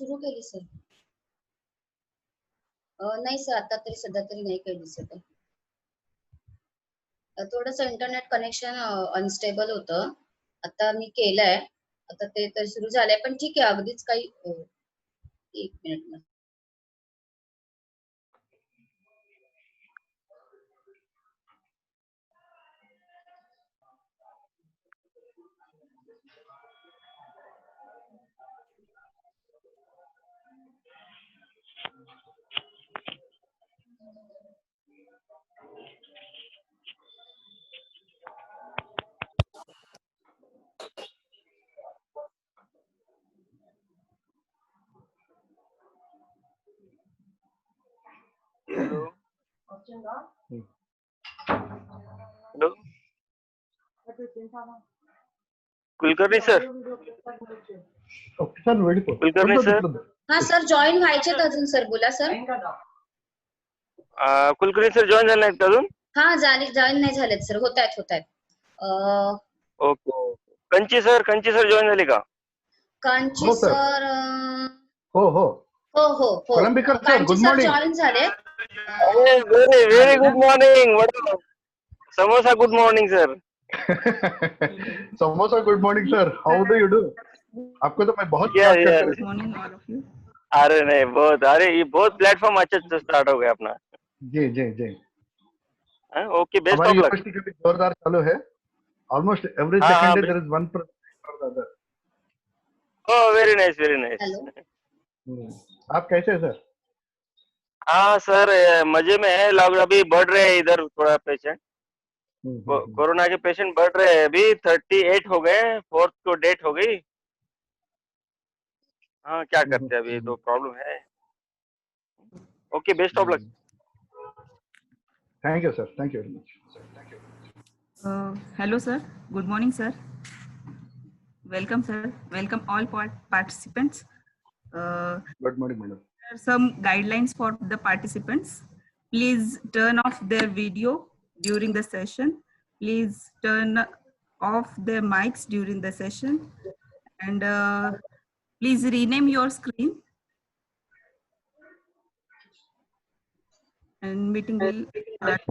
सुरू केली सर. नाही सर, आता तरी सध्या तरी नाही काही दिसत आहे. थोडंसं इंटरनेट कनेक्शन अनस्टेबल होतं. आता मी केलंय, आता ते तर सुरू झालंय, पण ठीक आहे, अगदीच काही 1 minute. Hello hello Kulkarni sir. Kulkarni sir. हा सर, जॉईन व्हायचेत अजून सर. बोला सर. कुलकर्णी सर जॉईन झाले नाहीत का अजून? हा, जॉईन नाही झालेत सर. होत आहेत. ओके. कंची सर जॉईन झाले का? कांची सर हो हो हो हो हो कोलंबीकर सर, कांची गुड सर मॉर्निंग. जॉईन झालेत. Very good morning. समोसा गुड मॉर्निंग सर. समोसा good morning sir, how do you do? आपको तो मैं बहुत यार याद करता हूँ. Morning all of you. अरे नहीं बहुत, अरे ये बहुत प्लेटफॉर्म अच्छा स्टार्ट हो गया अपना. जी जी जी. ओके, बेस्ट हमारी ऑफ लक. यूनिवर्सिटी का भी जोरदार चालू है. ऑलमोस्ट एवरी हाँ हाँ. Second day there is one for the other. Oh very nice very nice. Hello. आप कैसे हैं सर? हाँ सर, मजे में है. लोग अभी बढ़ रहे हैं इधर थोड़ा पेशेंट. कोरोना के पेशेंट बढ़ रहे हैं. अभी 38 हो गए. 4th को डेट हो गई. हाँ, क्या करते हैं, अभी तो प्रॉब्लम है. Okay, best of luck. Thank you sir, thank you very much. Hello sir, good morning sir. Welcome sir, welcome all participants. Good morning madam. There are some guidelines for the participants. Please turn off their video during the session. Please turn off their mics during the session. And please rename your screen. And meeting will start.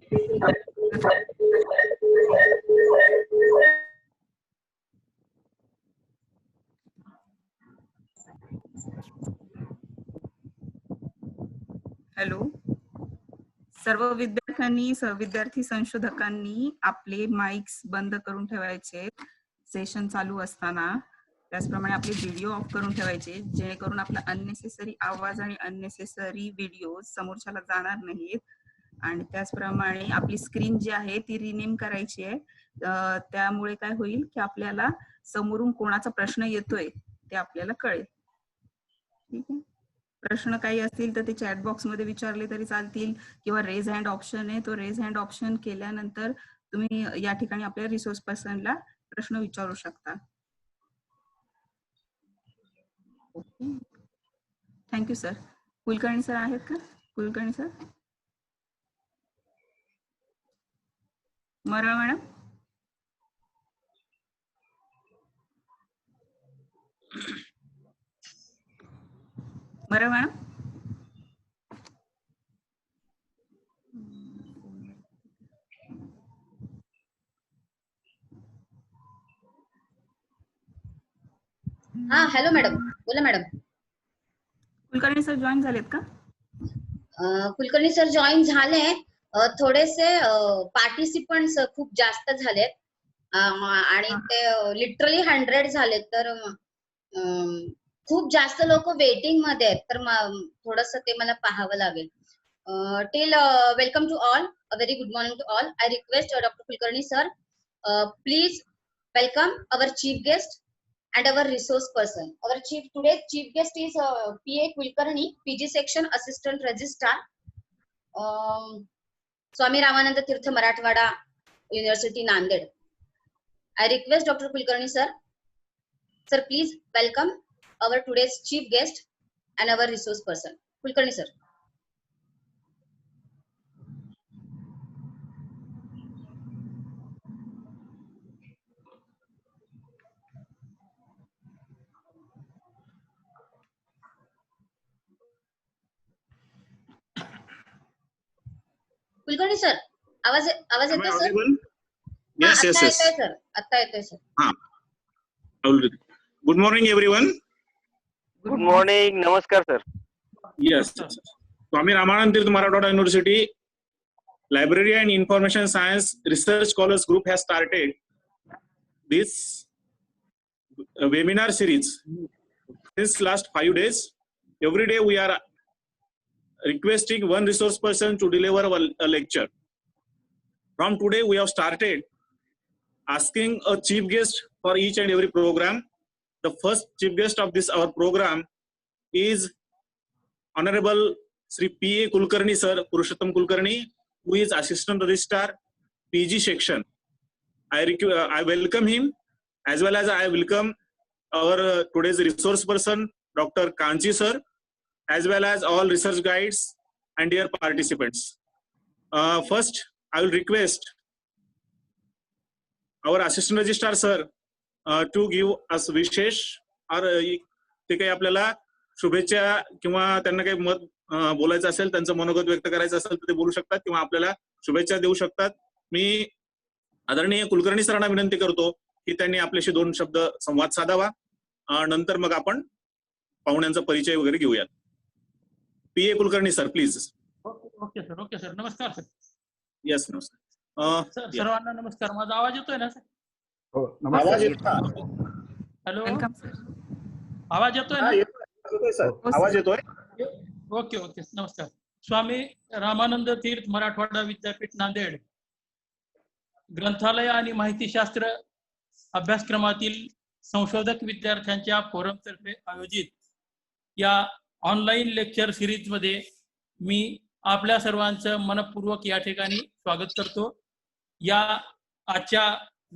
Hello. सर्व विद्यार्थी संशोधकांनी आपले mics बंद करून ठेवायचे session चालू असताना. त्याचप्रमाणे आपले व्हिडिओ ऑफ करून ठेवायचे, जेणेकरून आपला अननेसेसरी आवाज आणि अननेसेसरी व्हिडिओ समोरच्याला जाणार नाहीत. आणि त्याचप्रमाणे आपली स्क्रीन जी आहे ती रिनेम करायची आहे. त्यामुळे काय होईल की आपल्याला समोरून कोणाचा प्रश्न येतोय ते आपल्याला कळेल. ठीक आहे. प्रश्न काही असतील तर ते चॅट बॉक्स मध्ये विचारले तरी चालतील, किंवा रेज हँड ऑप्शन आहे, तो रेज हँड ऑप्शन केल्यानंतर तुम्ही या ठिकाणी आपल्या रिसोर्स पर्सनला प्रश्न विचारू शकता. Okay, thank you sir. Kulkarni sir आहेत का? Kulkarni sir. Maral madam. Maral madam. हा हॅलो मॅडम, बोला मॅडम. कुलकर्णी सर जॉईन झालेत का? कुलकर्णी सर जॉईन झाले. थोडेसे पार्टिसिपंट्स खूप जास्त झालेत आणि ते लिटरली 100 झालेत. तर खूप जास्त लोक वेटिंग मध्ये आहेत, तर थोडस ते मला पाहावं लागेल. Till welcome to all, a very good morning to all. I request doctor Kulkarni sir, please welcome our chief guest and our resource person. Our today's chief guest is PA Kulkarni, PG section assistant registrar, Swami Ramananda Tirtha Marathwada University Nanded. I request Dr. Kulkarni sir, please welcome our today's chief guest and our resource person. Kulkarni sir. Kulkarni sir, आवाज Am I येतोय sir? audible? Yes, yes, आता yes. येतोय sir, आता येतोय sir. I will read. Good morning, everyone. Good morning, नमस्कार sir. Yes. Swami Ramanand Tirth Marathwada University Library and Information Science Research Scholars Group has started this webinar series. Since last 5 days, every day we are requesting one resource person to deliver a lecture. From today, we have started asking a chief guest for each and every program. The first chief guest of this our program is Honorable Sri P.A. Kulkarni Sir, Purushottam Kulkarni, who is Assistant Registrar, PG section. I welcome him, as well as I welcome our today's resource person, Dr. Kanchi Sir, as well as all research guides and dear participants. First, I will request our Assistant Registrar Sir to give us विशेष और ते काही आपल्याला शुभेच्छा किंवा त्यांना काही मत बोलायचं असेल, त्यांचं मनोगत व्यक्त करायचं असेल तर ते बोलू शकतात किंवा आपल्याला शुभेच्छा देऊ शकतात. मी आदरणीय कुलकर्णी सरांना विनंती करतो की त्यांनी आपल्याशी 2 शब्द संवाद साधावा. नंतर मग आपण पाहुण्यांचा परिचय वगैरे घेऊयात. PA Kulkarni sir, please. Okay sir. नमस्कार सर. यस, नमस्कार. सर्वांना नमस्कार. माझा आवाज येतोय ना सर? हो, आवाज नमस्कार. येतो. Hello, welcome sir. आवाज येतोय ना? येतोय सर, आवाज येतोय. ओके. नमस्कार. स्वामी रामानंद तीर्थ मराठवाडा विद्यापीठ नांदेड ग्रंथालय आणि माहितीशास्त्र अभ्यासक्रमातील संशोधक विद्यार्थ्यांच्या फोरम तर्फे आयोजित या ऑनलाईन लेक्चर सिरीज मध्ये मी आपल्या सर्वांचं मनपूर्वक या ठिकाणी स्वागत करतो. या आजच्या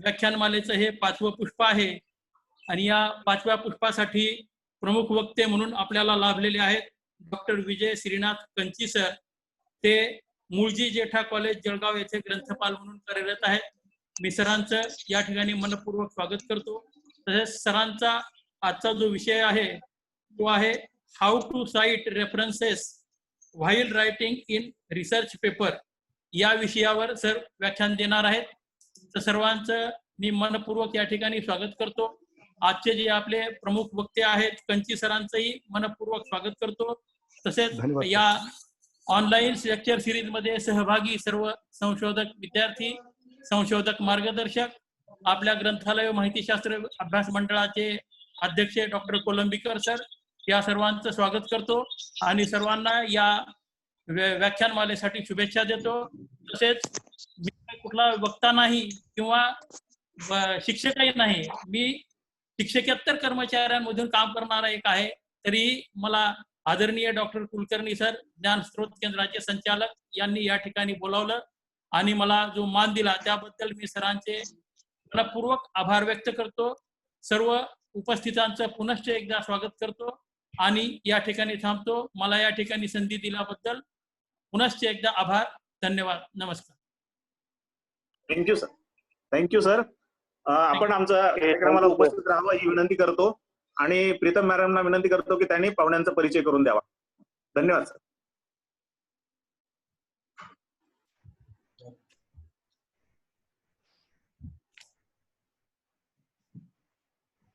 व्याख्यानमालेचं हे 5वं पुष्प आहे आणि या 5व्या पुष्पासाठी प्रमुख वक्ते म्हणून आपल्याला लाभलेले आहेत डॉक्टर विजय श्रीनाथ कंची सर. ते मूळजी जेठा कॉलेज जळगाव येथे ग्रंथपाल म्हणून कार्यरत आहेत. मी सरांचं या ठिकाणी मनपूर्वक स्वागत करतो. तसेच सरांचा आजचा जो विषय आहे तो आहे how to cite references while writing in research paper. या विषयावर सर व्याख्यान देणार आहेत. तर सर्वांचं मी मनपूर्वक या ठिकाणी स्वागत करतो. आजचे जे आपले प्रमुख वक्ते आहेत कंची सरांचंही मनपूर्वक स्वागत करतो. तसेच धन्यवाद. या ऑनलाईन लेक्चर सिरीज मध्ये सहभागी सर्व संशोधक विद्यार्थी, संशोधक मार्गदर्शक, आपल्या ग्रंथालय माहितीशास्त्र अभ्यास मंडळाचे अध्यक्ष डॉक्टर कोलंबीकर सर, या सर्वांचं स्वागत करतो आणि सर्वांना या व्याख्यानमालेसाठी शुभेच्छा देतो. तसेच मी कुठला वक्ता नाही किंवा शिक्षकही नाही, मी शिक्षकेतर कर्मचाऱ्यांमधून काम करणारा एक आहे. तरी मला आदरणीय डॉक्टर कुलकर्णी सर, ज्ञान स्रोत केंद्राचे संचालक, यांनी या ठिकाणी बोलावलं आणि मला जो मान दिला त्याबद्दल मी सरांचे मनपूर्वक आभार व्यक्त करतो. सर्व उपस्थितांचं पुनश्च एकदा स्वागत करतो आणि या ठिकाणी थांबतो. मला या ठिकाणी संधी दिल्याबद्दल पुनश्च एकदा आभार. धन्यवाद. नमस्कार. Thank you sir. Thank you sir. आपण आमच्या कार्यक्रमाला उपस्थित राहावं ही विनंती करतो आणि प्रीतम मॅडमना विनंती करतो की त्यांनी पाहुण्यांचा परिचय करून द्यावा. धन्यवाद sir.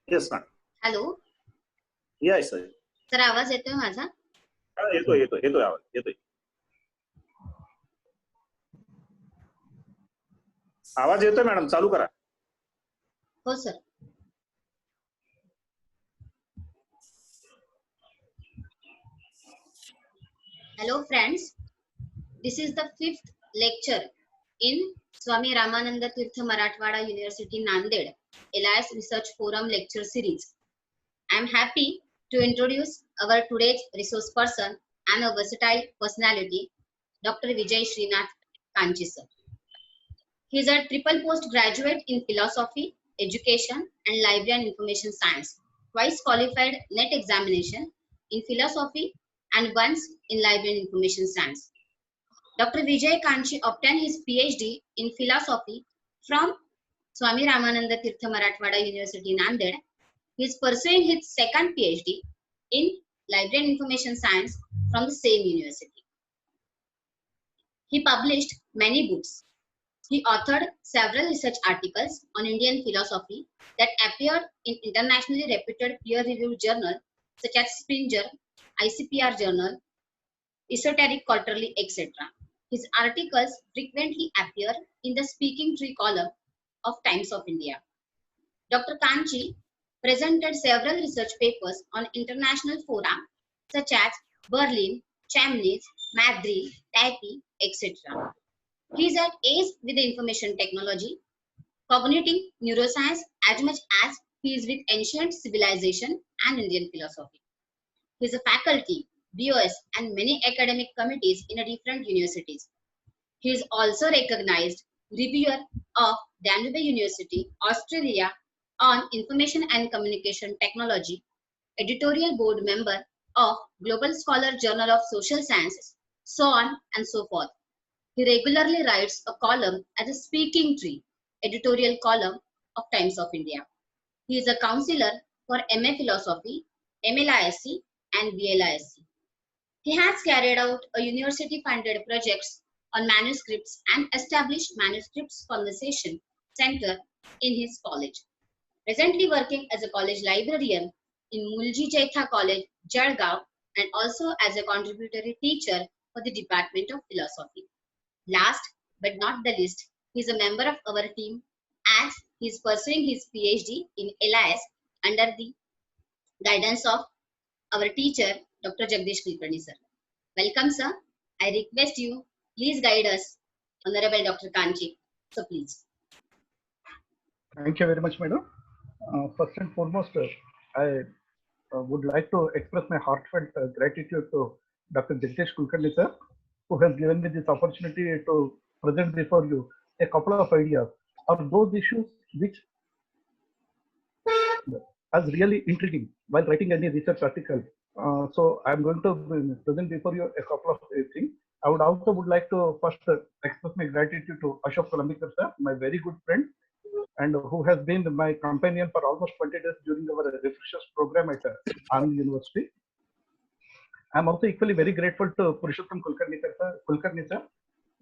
Yes ma'am. Hello yes sir. Sir, आवाज येतोय माझा? येतोय आवाज येतोय. आवाज येतोय मॅडम, चालू करा. हो sir. Hello friends, this is the 5th lecture in Swami Ramananda Tirth Marathwada University Nanded LIS Research Forum lecture series. I am happy to introduce our today's resource person and a versatile personality, Dr. Vijay Srinath Kanchi sir. He is a triple postgraduate in philosophy, education and library and information science, twice qualified NET examination in philosophy and once in library and information science. Dr. Vijay Kanchi obtained his PhD in philosophy from Swami Ramananda Tirth Marathwada University Nanded. He is pursuing his second PhD in library and information science from the same university. He published many books. He authored several research articles on Indian philosophy that appeared in internationally reputed peer-reviewed journals such as Springer, ICPR Journal, Esoteric Quarterly, etc. His articles frequently appear in the Speaking Tree column of Times of India. Dr. Kanchi presented several research papers on international fora such as Berlin, Chemnitz, Madrid, Taipei, etc. He is at ace with the information technology, cognitive neuroscience as much as he is with ancient civilization and Indian philosophy. He is a faculty, BOS, and many academic committees in different universities. He is also recognized reviewer of Danube University, Australia on Information and Communication Technology, editorial board member of Global Scholar Journal of Social Sciences, so on and so forth. He regularly writes a column as a Speaking Tree, editorial column of Times of India. He is a counselor for MA Philosophy, MLISC, and BLISC. He has carried out a university-funded projects on manuscripts and established Manuscripts Conversation Center in his college. Presently working as a college librarian in Mulji Jaitha College, Jalgaon, and also as a contributory teacher for the Department of Philosophy. Last but not the least, he is a member of our team as he is pursuing his PhD in LIS under the guidance of our teacher, Dr. Jagdish Kulkarni sir. Welcome, sir. I request you, please guide us, Honorable Dr. Kanchi. So please. Thank you very much, madam. First and foremost, I would like to express my heartfelt gratitude to Dr. Jagdish Kulkarni sir, who has given me this opportunity to present before you a couple of ideas on those issues which are really intriguing while writing any research article. So I'm going to present before you a couple of things. I would also like to first express my gratitude to Ashok Kalambikar sir, my very good friend, and who has been my companion for almost 20 days during our refreshers program at Anand University. I'm also equally very grateful to Purushottam Kulkarni sir,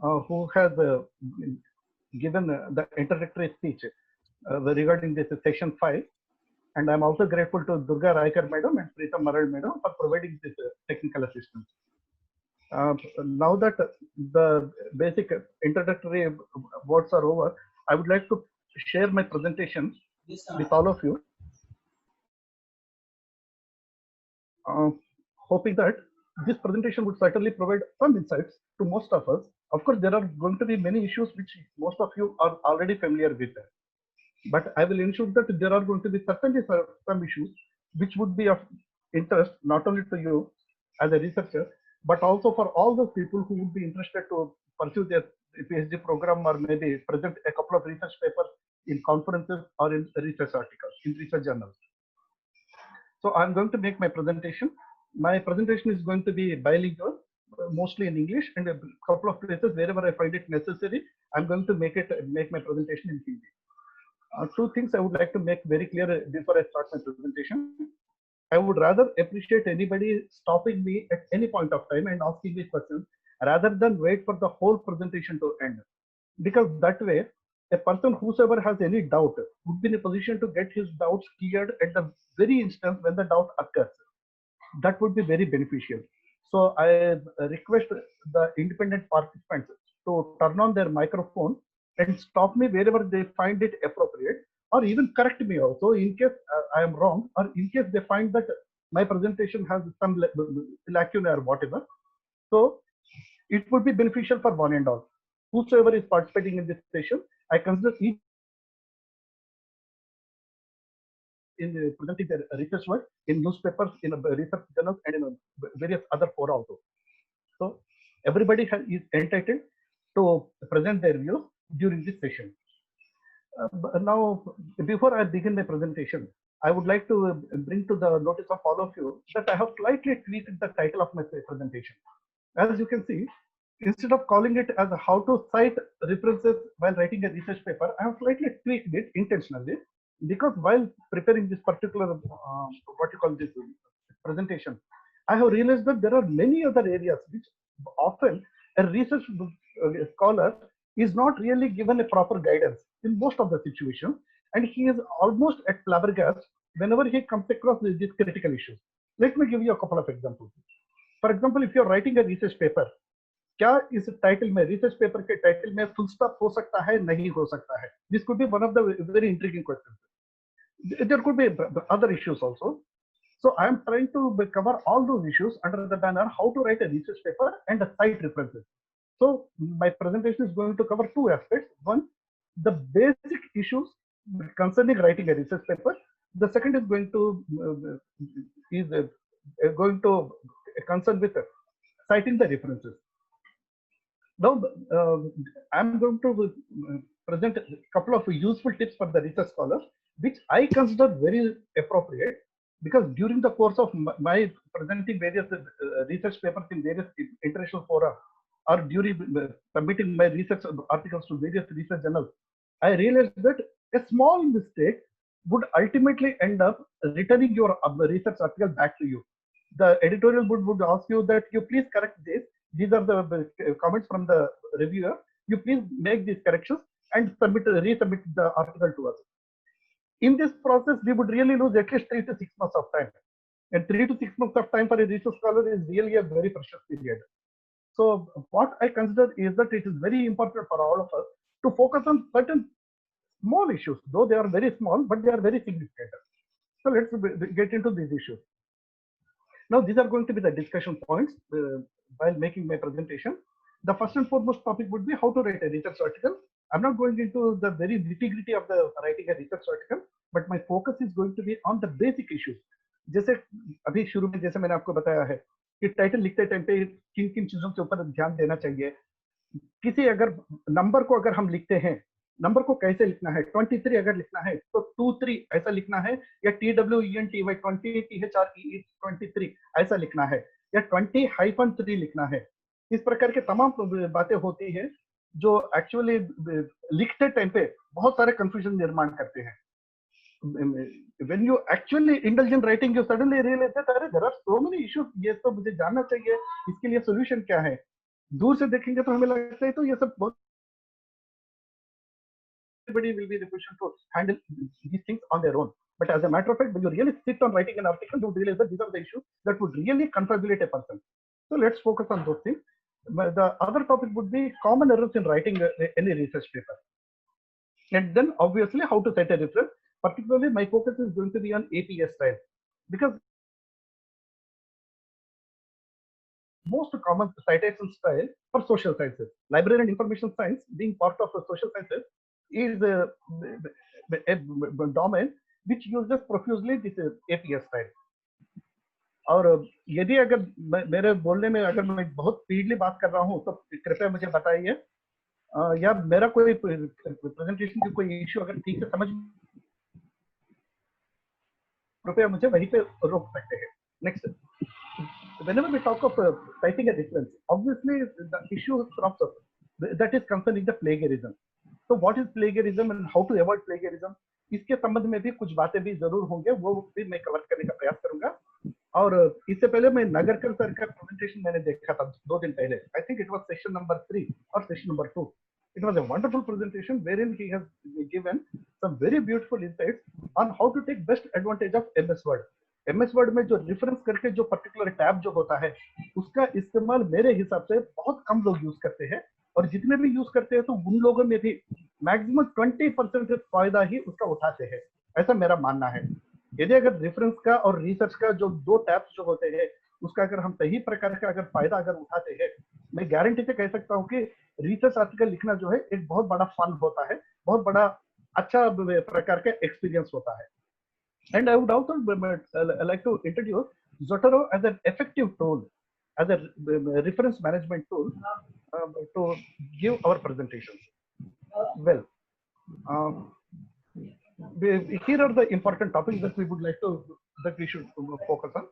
who has given the introductory speech regarding this section 5. And I'm also grateful to Durga Raikar madam and Preetham Maral madam for providing this technical assistance. Now that the basic introductory words are over, I would like to share my presentation with all of you. Hoping that this presentation would certainly provide some insights to most of us. Of course, there are going to be many issues which most of you are already familiar with. But I will ensure that there are going to be certainly some issues which would be of interest not only to you as a researcher, but also for all those people who would be interested to pursue their PhD program or maybe present a couple of research papers in conferences or in research articles, in research journals. So I'm going to make my presentation. My presentation is going to be bilingual, mostly in English, and a couple of places wherever I find it necessary, I'm going to make my presentation in Hindi. Two things I would like to make very clear before I start my presentation. I would rather appreciate anybody stopping me at any point of time and asking me questions rather than wait for the whole presentation to end. Because that way, a person whosoever has any doubt would be in a position to get his doubts cleared at the very instant when the doubt occurs. That would be very beneficial. So I request the independent participants to turn on their microphone and stop me wherever they find it appropriate, or even correct me also in case I am wrong, or in case they find that my presentation has some lacuna or whatever. So it would be beneficial for one and all. Whosoever is participating in this session, I consider each in presenting their research work in newspapers, in research journals, and in various other fora also. So everybody is entitled to present their views during this session. Now, before I begin my presentation, I would like to bring to the notice of all of you that I have slightly tweaked the title of my presentation. As you can see, instead of calling it as how to cite references while writing a research paper, I have slightly tweaked it intentionally, because while preparing this particular what you call this presentation, I have realized that there are many other areas which often a research scholar is not really given a proper guidance in most of the situations, and he is almost at flabbergasted whenever he comes across these critical issues. Let me give you a couple of examples. For example, if you're writing a research paper, क्या इस title में, research paper के title में full stop हो सकता है, नहीं हो सकता है? This could be one of the very intriguing questions. There could be other issues also. So I am trying to cover all those issues under the banner how to write a research paper and the site references. So my presentation is going to cover two aspects. One, the basic issues concerning writing a research paper. The second is going to concern with citing the references. Now, I'm going to present a couple of useful tips for the research scholars, which I consider very appropriate, because during the course of my presenting various research papers in various international fora, or during submitting my research articles to various research journals, I realized that a small mistake would ultimately end up returning your research article back to you. The editorial would ask you that you please correct this. These are the comments from the reviewer. You please make these corrections and resubmit the article to us. In this process, we would really lose at least 3 to 6 months of time. And 3 to 6 months of time for a research scholar is really a very precious period. So what I consider is that it is very important for all of us to focus on certain small issues, though they are very small, but they are very significant. So let's get into these issues. Now, these are going to be the discussion points while making my presentation. The first and foremost topic would be how to write a research article. I'm not going into the very nitty-gritty of the writing a research article, but my focus is going to be on the basic issues. जैसे अभी शुरू में जैसे मैंने आपको बताया है कि टाइटल लिखते टाइम पे किन किन चीजों के ऊपर ध्यान देना चाहिए. किसी अगर नंबर को अगर हम लिखते हैं, नंबर को कैसे लिखना है, 23 अगर लिखना है तो 23 ऐसा लिखना है, या TWENTY 20 23 ऐसा लिखना है, या 20-3 लिखना है. इस प्रकार के तमाम बातें होती है जो एक्चुअली लिखते टाइम पे बहुत सारे कंफ्यूजन निर्माण करते हैं. When you actually indulge in writing, you suddenly realize that अरे there are so many issues, ये तो मुझे जानना चाहिए, इसके लिए सोल्यूशन क्या है. दूर से देखेंगे तो हमें लगता है तो ये सब बहुत everybody will be in a position to handle these things on their own. But as a matter of fact, when you really sit on writing an article, you realize that these are the issues that would really confabulate a person. So let's focus on those things. The other topic would be common errors in writing any research paper. And then obviously how to cite a reference. Particularly my focus is going to be on APA style, because most common citation style for social sciences, library and information science being part of social sciences, is a domain which uses profusely this APA style. और यदि अगर मेरे बोलने में अगर मैं बहुत speedly बात कर रहा हूँ तो कृपया मुझे बताइए, या मेरा कोई प्रेजेंटेशन की कोई इश्यू अगर ठीक से समझ, कृपया मुझे वहीं पे रोक सकते हैं. Next, whenever we talk of citing a reference, obviously the issue crops up that is concerning the plagiarism. So what is plagiarism and how to avoid plagiarism, इसके संबंध में भी कुछ बातें भी जरूर होंगे, वो भी मैं कवर करने का प्रयास करूंगा. और इससे पहले मैं नागरकर सर का प्रेजेंटेशन मैंने देखा था 2 दिन पहले. I think it was session number 3 और session number 2. It was a wonderful presentation wherein he has given some very beautiful insights on how to take best advantage of MS Word. MS Word में जो reference करके जो particular tab जो होता है, उसका इस्तेमाल मेरे हिसाब से बहुत कम लोग यूज करते हैं, और जितने भी यूज करते हैं तो उन लोगों में भी मैक्सिमम 20% फायदा ही उसका उठाते हैं, ऐसा मेरा मानना है. यदि अगर रेफरेंस का और रिसर्च का जो 2 टैब्स जो होते हैं उसका अगर हम सही प्रकार का अगर फायदा अगर उठाते हैं, मैं गारंटी से कह सकता हूं कि रिसर्च आर्टिकल लिखना जो है एक बहुत बड़ा फन होता है, बहुत बड़ा अच्छा प्रकार का एक्सपीरियंस होता है. And I would also like to introduce Zotero as an effective tool, as a reference management tool to give our presentations. Well, here are the important topics that we would like to, that we should focus on.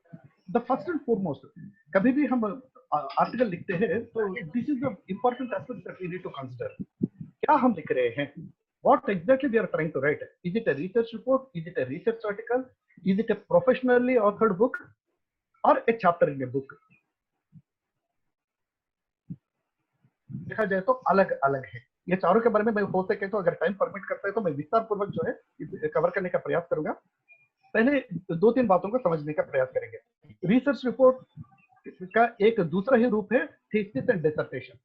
The first and foremost, कभी भी हम article लिखते हैं तो this is the important aspect that we need to consider. क्या हम लिख रहे हैं? What exactly we are trying to write? Is it a research report? Is it a research article? Is it a professionally authored book or a chapter in a book? देखा जाए तो अलग अलग है। ये चारों के बारे में मैं हो सके तो अगर टाइम परमिट करता है तो मैं विस्तार पूर्वक जो है कवर करने का प्रयास करूंगा। पहले 2-3 बातों को समझने का प्रयास करेंगे। रिसर्च रिपोर्ट का एक दूसरा ही रूप है thesis and dissertation.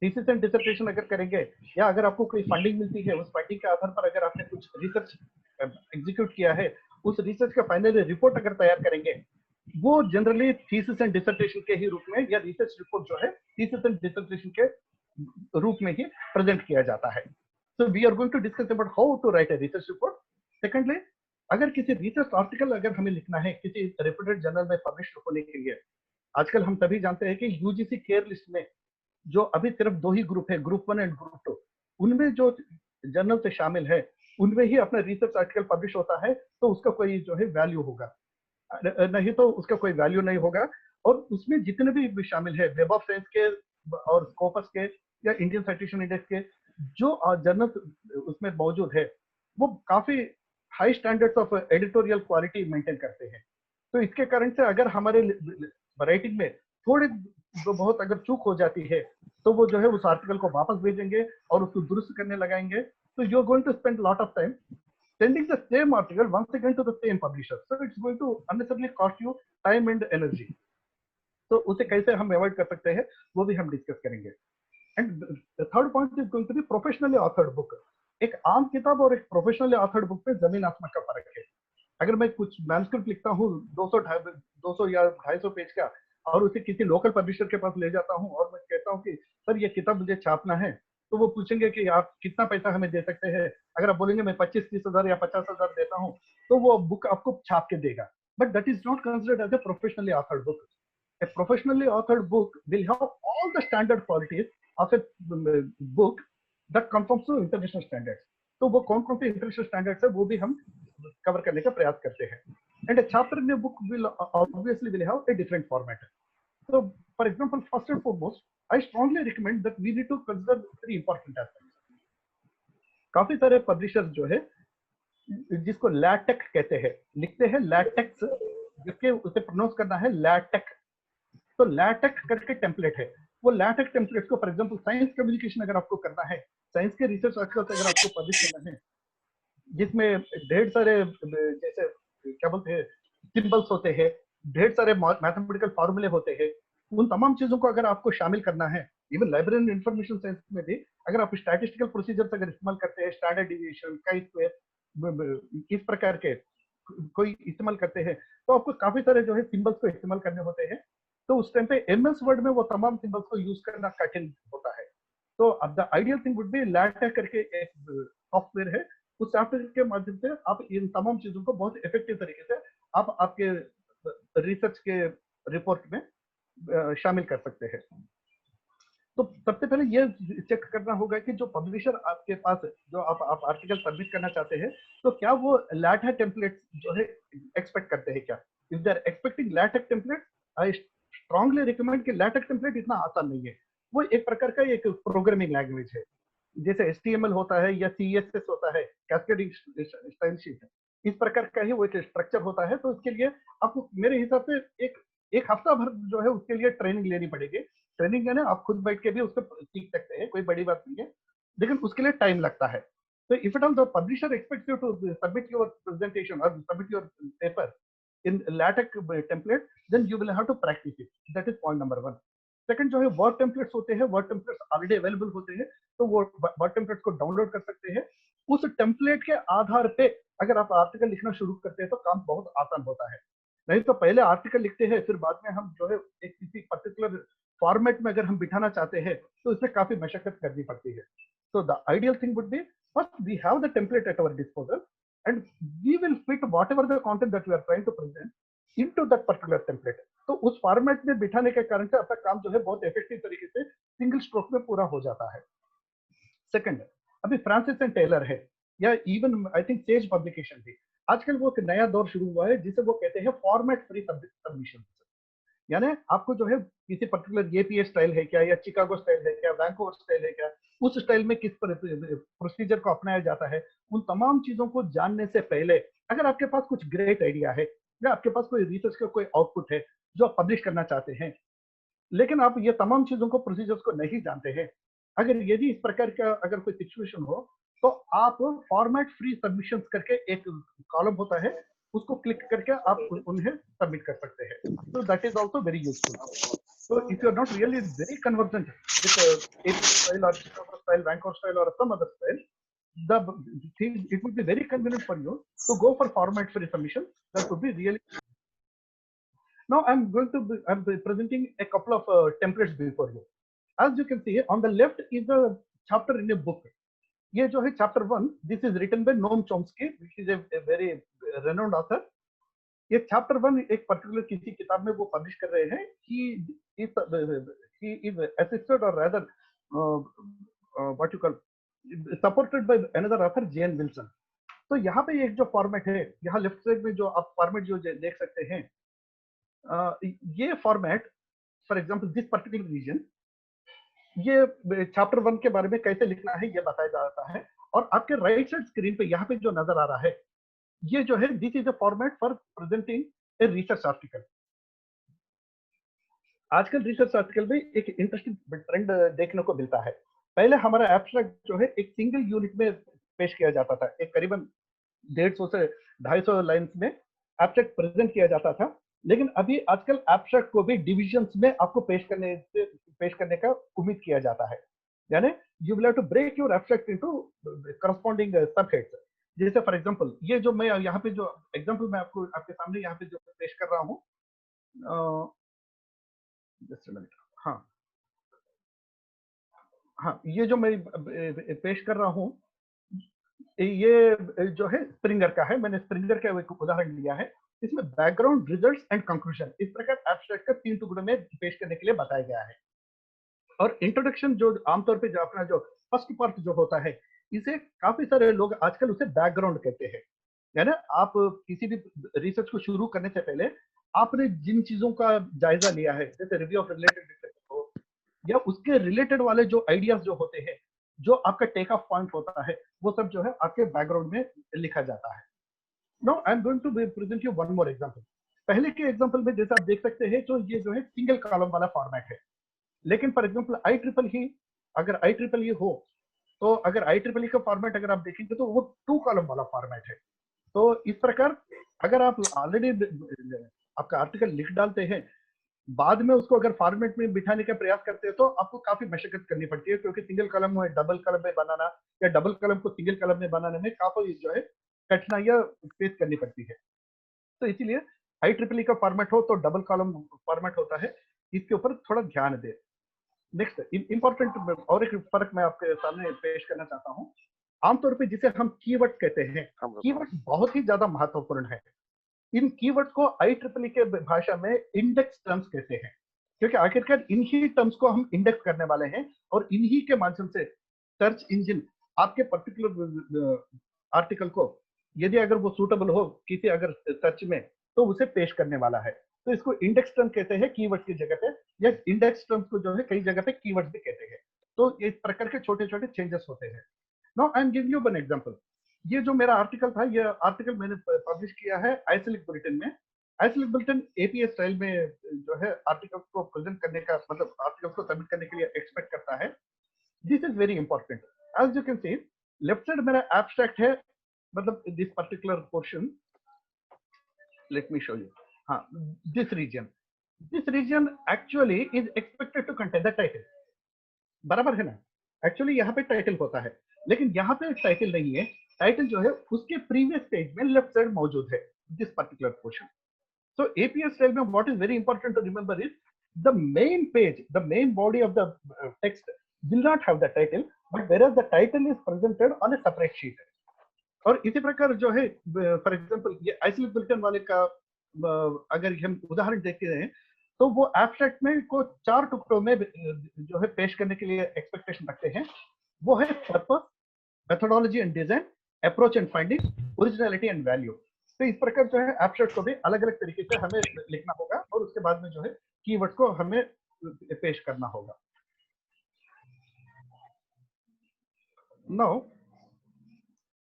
Thesis and dissertation अगर करेंगे या अगर आपको कोई फंडिंग मिलती है, उस फंडिंग के आधार पर अगर आपने कुछ रिसर्च एग्जीक्यूट किया है, उस रिसर्च का फाइनल रिपोर्ट अगर तैयार करेंगे, वो जनरली थीसिस एंड डिसर्टेशन के ही रूप में या रिसर्च रिपोर्ट जो है थीसिस एंड डिसर्टेशन के रूप में ही प्रेजेंट किया जाता है। So we are going to discuss about how to write a research report. Secondly, अगर किसी रिसर्च आर्टिकल अगर हमें लिखना है किसी रेप्यूटेड जर्नल में पब्लिश होने के लिए, आजकल हम सभी जानते हैं कि यूजीसी केयर लिस्ट में जो अभी सिर्फ 2 ही ग्रुप है, ग्रुप 1 एंड ग्रुप 2, उनमें जो जर्नल से शामिल है उनमें ही अपना रिसर्च आर्टिकल पब्लिश होता है, तो उसका कोई जो है वैल्यू होगा, नहीं तो उसका कोई वैल्यू नहीं होगा। और उसमें जितने भी शामिल है वेब ऑफ साइंस के और स्कोपस के या इंडियन साइटेशन इंडेक्स के जो जर्नल उसमें मौजूद है, वो काफी high standards of editorial quality maintain करते हैं। तो इसके कारण से अगर हमारे राइटिंग में थोड़ी बहुत अगर चूक हो जाती है, तो वो जो है उस आर्टिकल को वापस भेजेंगे और उसको दुरुस्त करने लगाएंगे। तो you are going to spend lot of time sending the same article once again to the same publisher, so it's going to unnecessarily cost you time and energy. तो उसे कैसे हम अवॉइड कर सकते हैं वो भी हम डिस्कस करेंगे। And the third point is going to be professionally authored book. एक आम किताब और एक प्रोफेशनली ऑथर्ड बुक में जमीन आसमान का फर्क है। अगर मैं कुछ मैन्युस्क्रिप्ट लिखता हूँ 200 या 250 पेज का और उसे किसी लोकल पब्लिशर के पास ले जाता हूँ और मैं कहता हूँ कि सर ये किताब मुझे छापना है, तो वो पूछेंगे कि आप कितना पैसा हमें दे सकते हैं। अगर आप बोलेंगे मैं 25-30 हजार या 50 हजार देता हूँ, तो वो बुक आपको छाप के देगा, but that is not considered as a professionally authored book. A professionally authored book will have all the standard qualities of a book that conforms to international standards. तो वो कौन कौन से इंटरनेशनल स्टैंडर्ड्स है वो भी हम कवर करने का प्रयास करते हैं। And a chapter in a book will obviously will have a different format. So for example, first and foremost, I strongly recommend that we need to consider 3 important aspects. काफी सारे पब्लिशर्स जो है जिसको लैटेक्स कहते हैं, लिखते हैं latex, जिसके उसे प्रोनाउंस करना है लैटेक। तो लैटेक्स करके टेम्पलेट है। वो लैटेक्स टेम्पलेट को फॉर एग्जांपल साइंस कम्युनिकेशन अगर आपको करना है, साइंस के रिसर्च आर्टिकल्स अगर आपको पब्लिश करना है, जिसमें ढेर सारे जैसे क्या बोलते हैं सिंबल्स होते हैं, ढेर सारे मैथमेटिकल फार्मूले होते हैं, उन तमाम चीजों को अगर आपको शामिल करना है, even library and information science में भी अगर आप स्टैटिस्टिकल प्रोसीजर्स अगर इस्तेमाल करते हैं, स्टैंडर्ड डिविएशन, काई स्क्वायर, इस प्रकार के कोई इस्तेमाल करते हैं, तो आपको काफी सारे जो है सिंबल्स को इस्तेमाल करने होते हैं। तो उस टाइम पे एमएस वर्ड में वो तमाम सिंबल्स को यूज करना कठिन होता है। तो अब the ideal thing would be latex करके एक सॉफ्टवेयर है, उस सॉफ्टवेयर के माध्यम से आप इन तमाम चीजों को बहुत इफेक्टिव तरीके से आप आपके रिसर्च के रिपोर्ट में शामिल कर सकते हैं। तो सबसे पहले ये चेक करना होगा कि जो पब्लिशर आपके पास जो आप आर्टिकल सबमिट करना चाहते हैं, तो क्या वो लैटेक्स टेम्पलेट जो है एक्सपेक्ट करते हैं क्या। If they are expecting LaTeX template, I strongly recommend कि लैटेक्स टेम्पलेट इतना आसान नहीं है। वो एक प्रकार का एक प्रोग्रामिंग लैंग्वेज है, जैसे HTML होता है या CSS होता है, कैस्केडिंग स्टाइल शीट, इस प्रकार का ही वो एक स्ट्रक्चर होता है। तो इसके लिए आपको मेरे हिसाब से एक हफ्ता भर जो है उसके लिए ट्रेनिंग लेनी पड़ेगी। ट्रेनिंग है ना, आप खुद बैठ के भी उसको सीख सकते हैं, कोई बड़ी बात नहीं है, लेकिन उसके लिए टाइम लगता है। तो if it all the publisher expects you to submit your presentation और submit your paper in LaTeX template, then you will have to practice it. That is point number 1. Second जो है वर्ड टेम्पलेट्स होते हैं, word templates already available होते हैं, तो वो word templates को डाउनलोड कर सकते हैं। उस टेम्पलेट के आधार पे अगर आप आर्टिकल लिखना शुरू करते हैं तो काम बहुत आसान होता है। नहीं तो पहले आर्टिकल लिखते हैं, फिर बाद में हम जो है एक किसी पर्टिकुलर फॉर्मेट में अगर हम बिठाना चाहते हैं तो इसमें काफी मशक्कत करनी पड़ती है। So the ideal thing would be first we have the template at our disposal and we will fit whatever the content that we are trying to present into that particular template. तो उस format में बिठाने के कारण से आपका काम जो है बहुत इफेक्टिव तरीके से सिंगल स्ट्रोक में पूरा हो जाता है। सेकंड, अभी फ्रांसिस एंड टेलर है या even I think says publication भी, आजकल वो एक नया दौर शुरू हुआ है जिसे वो कहते हैं फॉर्मेट फ्री सबमिशन। यानी आपको जो है किसी पर्टिकुलर APA स्टाइल है क्या, या चिकागो स्टाइल है क्या, वैंकूवर स्टाइल है क्या, उस स्टाइल में किस प्रोसीजर को अपनाया जाता है, उन तमाम चीजों को जानने से पहले अगर आपके पास कुछ ग्रेट आइडिया है या आपके पास कोई रिसर्च का कोई आउटपुट है जो आप पब्लिश करना चाहते हैं, लेकिन आप ये तमाम चीजों को प्रोसीजर्स को नहीं जानते हैं, अगर यदि इस प्रकार का अगर कोई सिचुएशन हो तो आप फॉर्मेट फ्री सबमिशंस करके एक कॉलम होता है, उसको क्लिक करके आप उन्हें सबमिट कर सकते हैं. So that is also very useful. So if you are not really very conversant with AP style or Chicago style, Vancouver style or some other style, the thing, it would be very convenient for you to go for format free submission. That would be really. Now I'm presenting a couple of templates before you. As you can see, on the left is a chapter in a book. ये जो है chapter 1, this is written by Noam Chomsky, which is a very renowned author. ये chapter 1 एक particular किसी किताब में वो publish कर रहे हैं. He is assisted or rather what you call supported by another author, J.N. Wilson. तो यहाँ पे एक जो format है, यहाँ left side में जो आप format जो देख सकते हैं, ये format, for example, this particular region, ये चैप्टर 1 के बारे में कैसे लिखना है ये बताया जाता है. और आपके राइट साइड स्क्रीन पे यहाँ पे जो नजर आ रहा है, ये जो है this is a format for presenting a research article. आजकल रिसर्च आर्टिकल में एक इंटरेस्टिंग ट्रेंड देखने को मिलता है. पहले हमारा एब्स्ट्रैक्ट जो है एक सिंगल यूनिट में पेश किया जाता था, एक करीबन 150 से 250 लाइंस में एब्स्ट्रैक्ट प्रेजेंट किया जाता था. लेकिन अभी आजकल एब्स्ट्रैक्ट को भी डिविजन्स में आपको पेश करने का उम्मीद किया जाता है. यानी you will have to break your abstract into corresponding subheads. जैसे फॉर एग्जांपल ये जो मैं यहाँ पे जो एग्जांपल मैं आपको आपके सामने यहाँ पे जो पेश कर रहा हूँ, जस्ट अ मिनट. हाँ, ये जो मैं पेश कर रहा हूँ, ये जो है स्प्रिंगर का है. मैंने स्प्रिंगर का एक उदाहरण लिया है. इसमें बैकग्राउंड, रिजल्ट्स एंड कंक्लूजन इस प्रकार एब्स्ट्रैक्ट का 3 टुकड़ों में पेश करने के लिए बताया गया है. और इंट्रोडक्शन जो आमतौर पे जो अपना जो फर्स्ट पार्ट जो होता है, इसे काफी सारे लोग आजकल उसे बैकग्राउंड कहते हैं. यानी आप किसी भी रिसर्च को शुरू करने से पहले आपने जिन चीजों का जायजा लिया है, जैसे रिव्यू ऑफ रिलेटेड रिसर्च हो या उसके रिलेटेड वाले जो आइडियाज जो होते हैं, जो आपका टेक ऑफ पॉइंट होता है, वो सब जो है आपके बैकग्राउंड में लिखा जाता है. Now I'm going to present you one more example. पहले के एग्जांपल में जैसा आप देख सकते हैं, तो ये जो है सिंगल कॉलम वाला फॉर्मेट है. लेकिन फॉर एग्जांपल IEEE, अगर IEEE हो, तो अगर IEEE का फॉर्मेट अगर आप देखेंगे तो वो 2 कॉलम वाला फॉर्मेट है. तो इस प्रकार अगर आप ऑलरेडी आपका आर्टिकल लिख डालते हैं, बाद में उसको अगर फॉर्मेट में बिठाने का प्रयास करते हैं, तो आपको काफी मशक्कत करनी पड़ती है, क्योंकि सिंगल कॉलम में डबल कॉलम में बनाना या डबल कॉलम को सिंगल कॉलम में बनाने में काफी जो है कठिनाइयां फेस करनी पड़ती है. तो इसीलिए IEEE का फॉर्मेट हो तो डबल कॉलम फॉर्मेट होता है. इसके ऊपर थोड़ा ध्यान दे. नेक्स्ट इंपॉर्टेंट और एक फर्क मैं आपके सामने पेश करना चाहता हूँ. आमतौर पे जिसे हम कीवर्ड्स कहते हैं, कीवर्ड्स बहुत ही ज्यादा महत्वपूर्ण है. इन कीवर्ड्स को IEEE के भाषा में इंडेक्स टर्म्स कहते हैं, क्योंकि आखिरकार इन्हीं टर्म्स को हम इंडेक्स करने वाले हैं और इन्हीं के माध्यम से सर्च इंजन आपके पर्टिकुलर आर्टिकल को, यदि अगर वो सूटेबल हो किसी अगर सर्च में, तो उसे पेश करने वाला है. तो इसको इंडेक्स टर्म कहते हैं कीवर्ड की जगह पे, या इंडेक्स टर्म्स को जो है कई जगह पे कीवर्ड भी कहते हैं. तो इस प्रकार के छोटे छोटे चेंजेस होते हैं. Now I am giving you one example. ये जो मेरा आर्टिकल था, ये आर्टिकल मैंने पब्लिश किया है आइसोलिक बुलेटिन में. आइसोलिक बुलेटिन APA स्टाइल में जो है आर्टिकल को प्रेजेंट करने का, मतलब आर्टिकल को सबमिट करने के लिए एक्सपेक्ट करता है. This is very important. As you can see, left side मेरा एब्स्ट्रैक्ट है, मतलब this particular portion, let me show you. This region actually is expected to contain the title. बराबर है ना? एक्चुअली यहाँ पे टाइटल होता है, लेकिन यहाँ पे टाइटल नहीं है. टाइटल जो है उसके प्रीवियस पेज में लेफ्ट साइड मौजूद है, this particular portion. So APA style में what is very important to remember is the main page, the main body of the text will not have the title, but whereas the title is presented on a separate sheet. और इसी प्रकार जो है for example ये आइसोलिक bulletin वाले का अगर हम उदाहरण देखते हैं, तो वो एब्स्ट्रैक्ट में को 4 टुकड़ों में जो है पेश करने के लिए एक्सपेक्टेशन रखते हैं. वो है purpose, methodology and design, approach and finding, originality and value. तो इस प्रकार जो है एब्स्ट्रैक्ट को भी अलग अलग तरीके से हमें लिखना होगा और उसके बाद में जो है कीवर्ड को हमें पेश करना होगा. Now,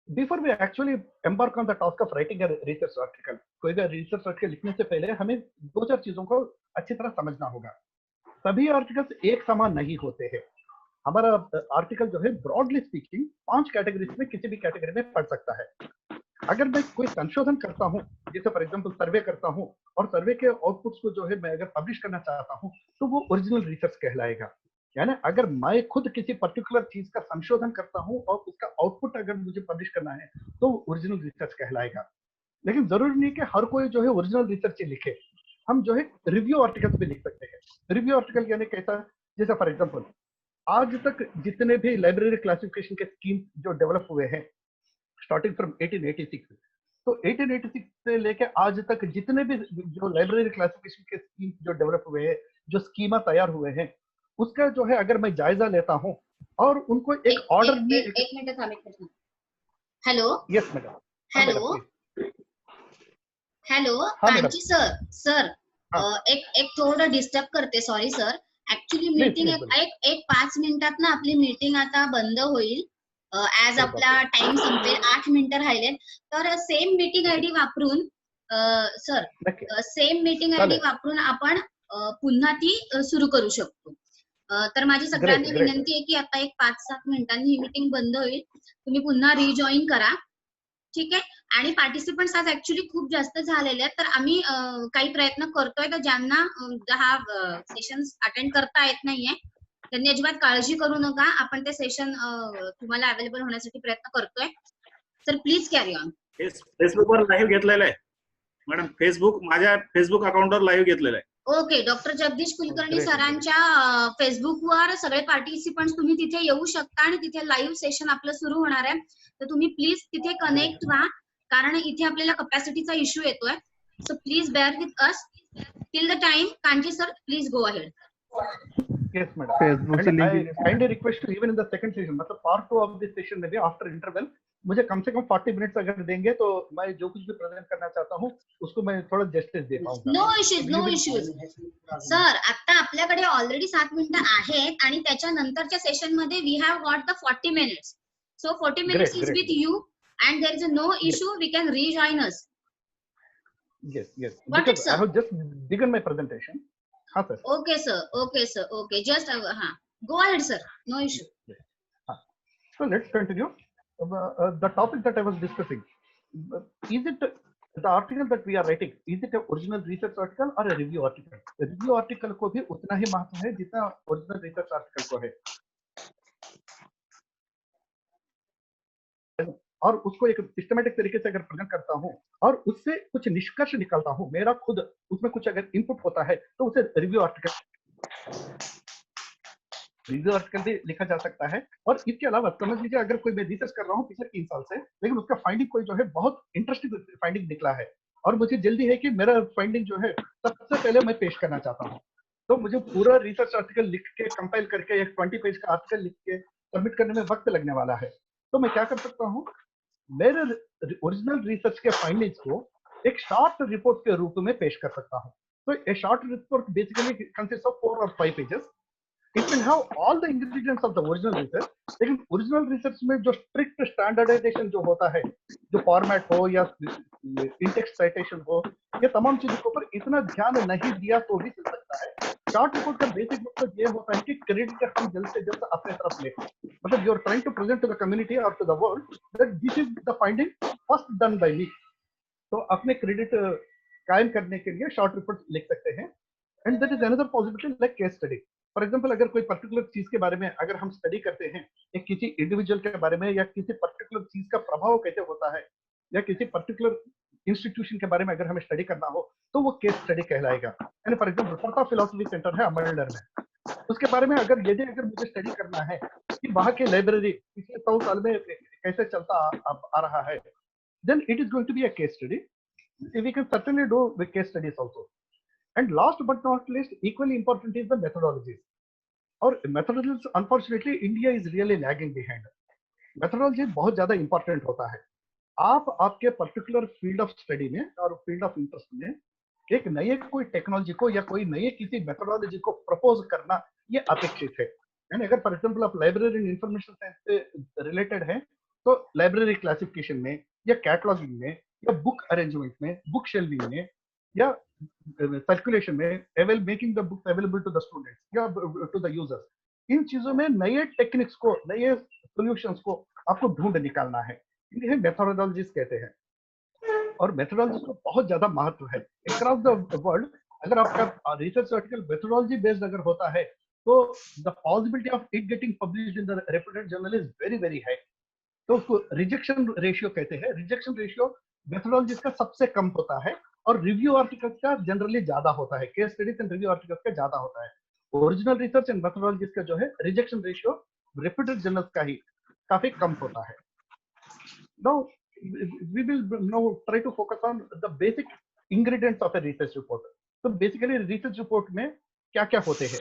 before we actually embark on the task of writing a research article, कोई भी रिसर्च आर्टिकल लिखने से पहले हमें 2-4 चीजों को अच्छी तरह समझना होगा. सभी आर्टिकल्स एक समान नहीं होते हैं. हमारा आर्टिकल जो है ब्रॉडली स्पीकिंग 5 कैटेगरीज में किसी भी कैटेगरी में पढ़ सकता है। अगर मैं कोई संशोधन करता हूँ, जैसे फॉर एग्जांपल सर्वे करता हूँ और सर्वे के आउटपुट्स को जो है मैं अगर पब्लिश करना चाहता हूँ तो वो ओरिजिनल रिसर्च कहलाएगा। यानी अगर मैं खुद किसी पर्टिकुलर चीज का संशोधन करता हूँ और उसका आउटपुट अगर मुझे पब्लिश करना है तो ओरिजिनल रिसर्च कहलाएगा। लेकिन जरूरी नहीं कि हर कोई जो है ओरिजिनल रिसर्च लिखे, हम जो है रिव्यू आर्टिकल्स भी लिख सकते हैं। रिव्यू आर्टिकल यानी कैसा, जैसे फॉर एग्जांपल आज तक जितने भी लाइब्रेरी क्लासिफिकेशन के स्कीम जो डेवलप हुए हैं स्टार्टिंग फ्रॉम 1886, तो 1886 से लेके आज तक जितने भी जो लाइब्रेरी क्लासिफिकेशन के स्कीम जो डेवलप हुए हैं, जो स्कीमा तैयार हुए हैं, उसका जो है अगर मैं जायजा लेता हूँ और उनको एक ऑर्डर में एक मिनट था, hello yes madam, hello hello हाँ मैडम, कांची सर एक थोडं डिस्टर्ब करते, सॉरी सर. ऍक्च्युली मीटिंग एक 5 मिनिटात ना आपली मीटिंग आता बंद होईल. ऍज आपला टाइम संपेल, 8 मिनिटं राहिलेत. तर सेम मीटिंग आयडी वापरून सर सेम मीटिंग आयडी वापरून आपण पुन्हा ती सुरू करू शकतो. तर माझी सगळ्यांना विनंती आहे की आता एक 5-7 मिनिटांनी ही मीटिंग बंद होईल, तुम्ही पुन्हा रिजॉईन करा, ठीक आहे. आणि पार्टिसिपंट्स आज ऍक्च्युली खूप जास्त झालेले आहेत, तर आम्ही काही प्रयत्न करतोय. तर ज्यांना हा सेशन अटेंड करता येत नाहीये त्यांनी अजिबात काळजी करू नका, आपण ते सेशन तुम्हाला अवेलेबल होण्यासाठी प्रयत्न करतोय. Sir please carry on. फेसबुकवर लाईव्ह घेतलेलं आहे मॅडम, माझ्या फेसबुक अकाउंटवर लाईव्ह घेतलेलं आहे. ओके, डॉक्टर जगदीश कुलकर्णी सरांच्या फेसबुकवर सगळे पार्टिसिपंट्स तुम्ही तिथे येऊ शकता आणि तिथे लाईव्ह सेशन आपलं सुरू होणार आहे. तर तुम्ही प्लीज तिथे कनेक्ट व्हा, कारण इथे आपल्याला कपॅसिटीचा इश्यू येतोय. So please bear with us till the time. Kanchi sir please go ahead. Yes, madam. And I kindly request you even in the second session, मतलब part 2 of this session में भी after interval मुझे कम से कम 40 minutes अगर देंगे तो मैं जो कुछ भी प्रेजेंट करना चाहता हूँ उसको मैं थोड़ा जस्टिस दे पाऊंगा. No issues sir. आता आपल्याकडे ऑलरेडी 7 मिनिटं आहेत आणि त्याच्यानंतरच्या सेशन मध्ये we have got the 40 minutes. So 40 minutes is with you and there is no issue. We can rejoin us. Yes. Got it, sir? I have just begun my presentation. हाँ sir. Okay sir. Okay. Just go ahead sir. No issue. So let's continue. The topic that I was discussing, is it the article that we are writing, is it an original research article or a review article? The review article को भी उतना ही महत्व है जितना original research article को है, और उसको एक सिस्टमेटिक तरीके से अगर प्रेजेंट करता हूँ और उससे कुछ निष्कर्ष निकालता हूँ, मेरा खुद उसमें कुछ अगर इनपुट होता है तो उसे रिव्यू आर्टिकल भी लिखा जा सकता है. और इसके अलावा समझ लीजिए अगर कोई मैं रिसर्च कर रहा हूँ पिछले 3 साल से, लेकिन उसका फाइंडिंग कोई जो है बहुत इंटरेस्टिंग फाइंडिंग निकला है और मुझे जल्दी है कि मेरा फाइंडिंग जो है सबसे पहले मैं पेश करना चाहता हूँ, तो मुझे पूरा रिसर्च आर्टिकल लिख के कंपाइल करके एक 20 पेज का आर्टिकल लिख के सबमिट करने में वक्त लगने वाला है. तो मैं क्या कर सकता हूँ, मेरे ओरिजिनल रिसर्च के फाइंडिंग्स को एक शॉर्ट रिपोर्ट के रूप में पेश कर सकता हूँ. तो ए short report basically consist of 4 or 5 pages. It will have all the ingredients of the original research, लेकिन ओरिजिनल रिसर्च में जो स्ट्रिक्ट स्टैंडर्डाइजेशन जो होता है, जो फॉर्मेट हो या इंटेक्स्ट साइटेशन हो, ये तमाम चीजों के ऊपर इतना ध्यान नहीं दिया तो भी चल सकता है. शॉर्ट रिपोर्ट का बेसिक मकसद ये होता है कि क्रेडिट हम जल्द से जल्द अपने तरफ ले, मतलब you are trying to present to the community और to the world that this is the finding first done by me. तो अपने क्रेडिट कायम करने के लिए शॉर्ट रिपोर्ट लिख सकते हैं. And that is another possibility like case study. For example अगर कोई पर्टिकुलर चीज के बारे में अगर हम स्टडी करते हैं, एक किसी इंडिविजुअल के बारे में या किसी पर्टिकुलर चीज का प्रभाव कैसे होता है या किसी पर्टिकुलर इंस्टीट्यूशन के बारे में अगर हमें स्टडी करना हो तो वो केस स्टडी कहलाएगा. यानी फॉर एग्जाम्पल फॉर्टा फिलोसफी सेंटर है अमरनगर में, उसके बारे में अगर मुझे स्टडी करना है कि वहाँ की लाइब्रेरी पिछले 100 साल में कैसे चलता आ रहा है, then it is going to be a case study. We can certainly do the case studies also. And last but not least, equally important is the methodologies. और methodologies, unfortunately, India is really lagging behind. Methodology बहुत ज्यादा important होता है. आप आपके particular field of study में और field of interest में एक नए कोई टेक्नोलॉजी को या कोई नए किसी मेथोडोलॉजी को प्रपोज करना ये अपेक्षित है. यानी अगर फॉर एग्जांपल आप लाइब्रेरी एंड इंफॉर्मेशन साइंस से रिलेटेड हैं तो लाइब्रेरी क्लासिफिकेशन में या कैटलॉगिंग में या बुक अरेंजमेंट में, बुक शेल्विंग में या सर्कुलेशन में, making the books available to the students या टू द यूजर्स, इन चीजों में नए टेक्निक्स को, नए सॉल्यूशंस को आपको ढूंढ निकालना है, इन्हें मेथोडोलॉजीज कहते हैं। और मेथोडोलॉजी को बहुत ज्यादा महत्व है अक्रॉस द वर्ल्ड। अगर आपका रिसर्च आर्टिकल मेथोडोलॉजी बेस्ड अगर होता है तो the possibility of it getting published in the reputed journal is very very high. तो उसको रिजेक्शन रेशियो कहते हैं। रिजेक्शन रेशियो मेथोडोलॉजी का सबसे कम होता है और रिव्यू आर्टिकल्स का जनरली ज्यादा होता है। Case studies and review articles का ज्यादा होता है। ओरिजिनल रिसर्च एंड मेथोडोलॉजी का जो है रिजेक्शन रेशियो रेप्यूटेड जर्नल्स का ही काफी कम होता है। Now we will now try to focus on the basic ingredients of a research report. तो basically research report में क्या क्या होते हैं?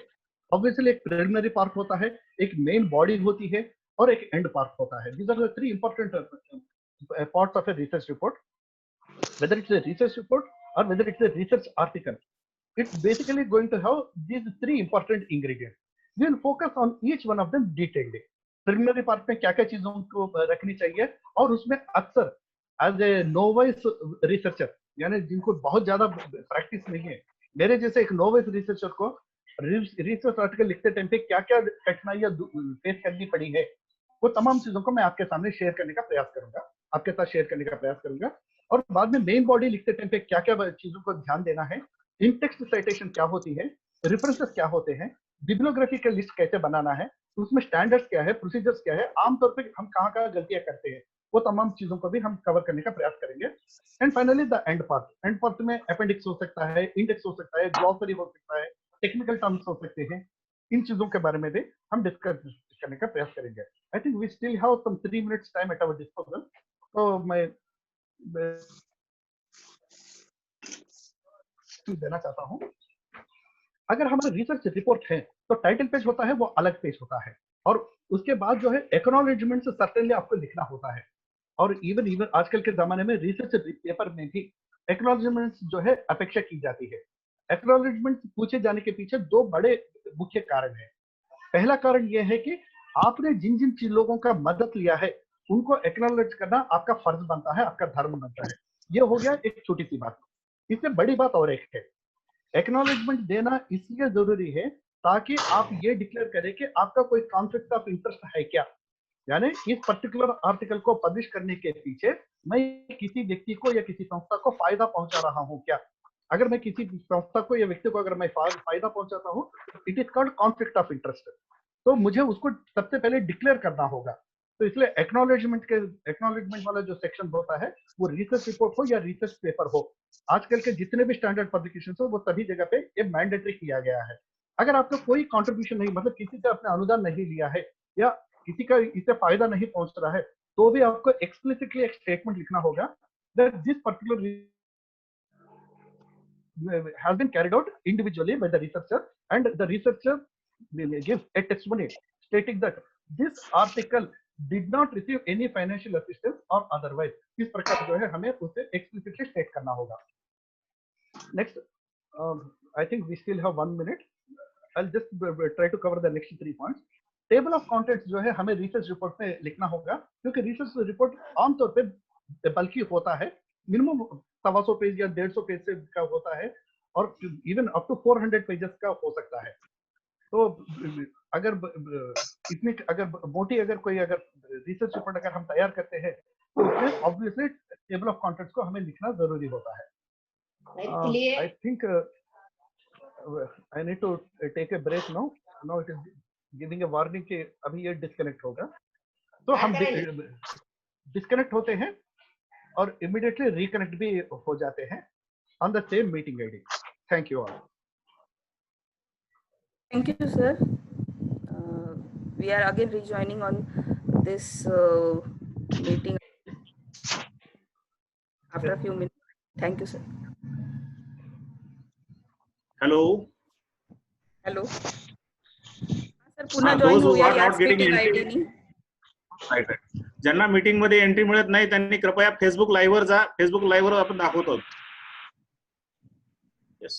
Obviously एक preliminary part होता है, एक main body होती है और एक end part होता है। These are the three important parts of a research report. Whether it's a research report or whether it's a research article, it's basically going to have these three important ingredients. We will focus on each one of them detailedly. Preliminary part में क्या क्या चीजों को रखनी चाहिए और उसमें अक्सर एज ए नोवाइस रिसर्चर, यानी जिनको बहुत ज्यादा प्रैक्टिस नहीं है, मेरे जैसे एक नोवाइस रिसर्चर को रिसर्च आर्टिकल लिखते टाइम पे क्या क्या कठिनाइयां फेस करनी पड़ी है, वो तमाम चीजों को मैं आपके सामने शेयर करने का प्रयास करूंगा, आपके साथ शेयर करने का प्रयास करूंगा। और बाद में मेन बॉडी लिखते टाइम पे क्या क्या चीजों को ध्यान देना है, इन टेक्स्ट साइटेशन क्या होती है, रेफरेंसेस क्या होते हैं, बिब्लियोग्राफी का लिस्ट कैसे बनाना है, उसमें स्टैंडर्ड्स क्या है, प्रोसीजर्स क्या है, आमतौर पे हम कहाँ गलतियां करते हैं, वो तमाम चीजों को भी हम कवर करने का प्रयास करेंगे। And finally the end part में अपेंडिक्स हो सकता है, इंडेक्स हो सकता है, ग्लॉसरी हो सकता है, टेक्निकल टर्म्स हो सकते हैं। इन चीजों के बारे में भी हम डिस्कस करने का प्रयास करेंगे। I think we still have some 3 minutes time at our disposal. तो मैं देना चाहता हूँ, अगर हमारा रिसर्च रिपोर्ट है तो टाइटल पेज होता है, वो अलग पेज होता है, और उसके बाद जो है एक्नॉलेजमेंट सर्टेनली आपको लिखना होता है। और इवन आजकल के जमाने में रिसर्च पेपर में भी एक्नॉलेजमेंट जो है अपेक्षा की जाती है। एक्नॉलेजमेंट पूछे जाने के पीछे दो बड़े मुख्य कारण है। पहला कारण यह है कि आपने जिन जिन लोगों का मदद लिया है उनको एक्नॉलेज करना आपका फर्ज बनता है, आपका धर्म बनता है। ये हो गया एक छोटी सी बात। इससे बड़ी बात और एक है, एक्नॉलेजमेंट देना इसलिए जरूरी है ताकि आप ये डिक्लेयर करें कि आपका कोई कॉन्फ्लिक्ट ऑफ इंटरेस्ट है क्या, यानी इस पर्टिकुलर आर्टिकल को पब्लिश करने के पीछे मैं किसी व्यक्ति को या किसी संस्था को फायदा पहुंचा रहा हूं क्या। अगर मैं किसी संस्था को या व्यक्ति को अगर मैं फायदा पहुंचाता हूं, it is called conflict of interest. तो मुझे उसको सबसे पहले डिक्लेयर करना होगा। तो इसलिए एक्नॉलेजमेंट वाला जो सेक्शन होता है, वो रिसर्च रिपोर्ट हो या रिसर्च पेपर हो, आजकल के जितने भी स्टैंडर्ड पब्लिकेशन हो, वो सभी जगह पे ये मैंडेटरी किया गया है। अगर आपका कोई कंट्रीब्यूशन नहीं, मतलब किसी से आपने अनुदान नहीं लिया है या किसी का इससे फायदा नहीं पहुंच रहा है, तो भी आपको एक्सप्लिसिटली एक स्टेटमेंट लिखना होगा that this particular has been carried out individually by the researcher, and the researcher gives a testimony stating that this article did not receive any financial assistance or otherwise। इस प्रकार जो है हमें उसे explicitly state करना होगा। Next, I think we still have 1 minute. I'll just try to cover the next 3 points. Table of contents जो है हमें रिसर्च रिपोर्ट में लिखना होगा, क्योंकि रिसर्च रिपोर्ट आमतौर पे बल्कि होता है, मिनिमम 125 पेज या 150 पेज से का होता है, और इवन अप टू 400 पेजेस का हो सकता है। तो अगर इतनी मोटी कोई रिसर्च रिपोर्ट अगर हम तैयार करते हैं तो उसमें ऑब्वियसली टेबल ऑफ कॉन्टेंट्स को हमें लिखना जरूरी होता है। I think I need to take a break now. Now it is giving a warning कि अभी ये डिस्कनेक्ट होगा। तो हम डिस्कनेक्ट होते हैं और इमीडिएटली रिकनेक्ट भी हो जाते हैं on the same meeting ID. Thank you all. Thank you, sir. We are again rejoining on this meeting after a few minutes. Thank you, sir. Hello. Hello. Sir, पुन्हा join होऊया याच meeting ID नी. ज्यांना meeting मध्ये entry मिळत नाही त्यांनी कृपया Facebook live वर जा. फेसबुक लाईव्ह वर आपण दाखवतो. येस.